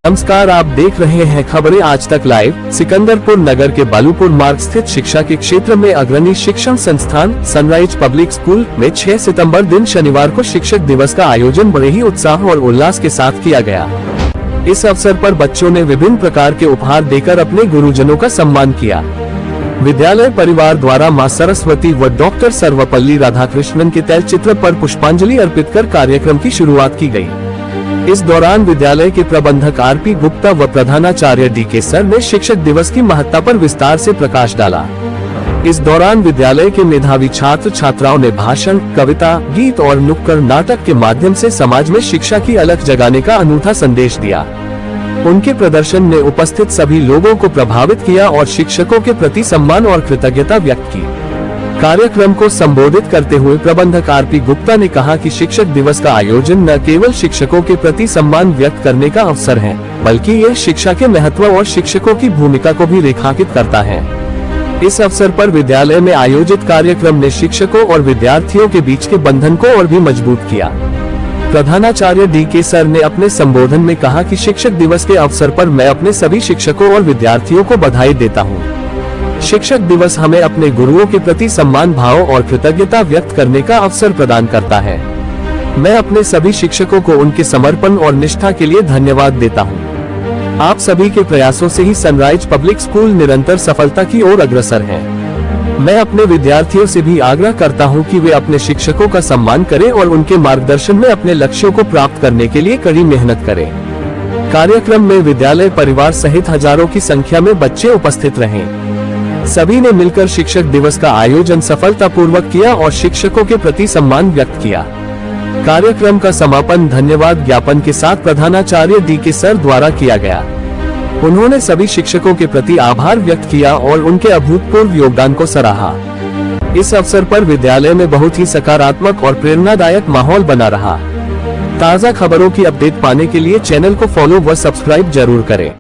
नमस्कार, आप देख रहे हैं खबरें आज तक लाइव। सिकंदरपुर नगर के बालूपुर मार्ग स्थित शिक्षा के क्षेत्र में अग्रणी शिक्षण संस्थान सनराइज पब्लिक स्कूल में 6 सितंबर दिन शनिवार को शिक्षक दिवस का आयोजन बड़े ही उत्साह और उल्लास के साथ किया गया। इस अवसर पर बच्चों ने विभिन्न प्रकार के उपहार देकर अपने गुरुजनों का सम्मान किया। विद्यालय परिवार द्वारा मां सरस्वती व डॉक्टर सर्वपल्ली राधाकृष्णन के तैलचित्र पर पुष्पांजलि अर्पित कर कार्यक्रम की शुरुआत की गई। इस दौरान विद्यालय के प्रबंधक आरपी गुप्ता व प्रधानाचार्य डी.के. सर ने शिक्षक दिवस की महत्ता पर विस्तार से प्रकाश डाला। इस दौरान विद्यालय के मेधावी छात्र छात्राओं ने भाषण, कविता, गीत और नुक्कड़ नाटक के माध्यम से समाज में शिक्षा की अलख जगाने का अनूठा संदेश दिया। उनके प्रदर्शन ने उपस्थित सभी लोगों को प्रभावित किया और शिक्षकों के प्रति सम्मान और कृतज्ञता व्यक्त की। कार्यक्रम को संबोधित करते हुए प्रबंधक आरपी गुप्ता ने कहा कि शिक्षक दिवस का आयोजन न केवल शिक्षकों के प्रति सम्मान व्यक्त करने का अवसर है, बल्कि यह शिक्षा के महत्व और शिक्षकों की भूमिका को भी रेखांकित करता है। इस अवसर पर विद्यालय में आयोजित कार्यक्रम ने शिक्षकों और विद्यार्थियों के बीच के बंधन को और भी मजबूत किया। प्रधानाचार्य डी.के. सर ने अपने संबोधन में कहा कि शिक्षक दिवस के अवसर पर मैं अपने सभी शिक्षकों और विद्यार्थियों को बधाई देता हूँ। शिक्षक दिवस हमें अपने गुरुओं के प्रति सम्मान भाव और कृतज्ञता व्यक्त करने का अवसर प्रदान करता है। मैं अपने सभी शिक्षकों को उनके समर्पण और निष्ठा के लिए धन्यवाद देता हूं। आप सभी के प्रयासों से ही सनराइज पब्लिक स्कूल निरंतर सफलता की ओर अग्रसर है। मैं अपने विद्यार्थियों से भी आग्रह करता हूं कि वे अपने शिक्षकों का सम्मान करें और उनके मार्गदर्शन में अपने लक्ष्यों को प्राप्त करने के लिए कड़ी मेहनत करें। कार्यक्रम में विद्यालय परिवार सहित हजारों की संख्या में बच्चे उपस्थित रहे। सभी ने मिलकर शिक्षक दिवस का आयोजन सफलतापूर्वक किया और शिक्षकों के प्रति सम्मान व्यक्त किया। कार्यक्रम का समापन धन्यवाद ज्ञापन के साथ प्रधानाचार्य डी.के. सर द्वारा किया गया। उन्होंने सभी शिक्षकों के प्रति आभार व्यक्त किया और उनके अभूतपूर्व योगदान को सराहा। इस अवसर पर विद्यालय में बहुत ही सकारात्मक और प्रेरणादायक माहौल बना रहा। ताज़ा खबरों की अपडेट पाने के लिए चैनल को फॉलो व सब्सक्राइब जरूर करें।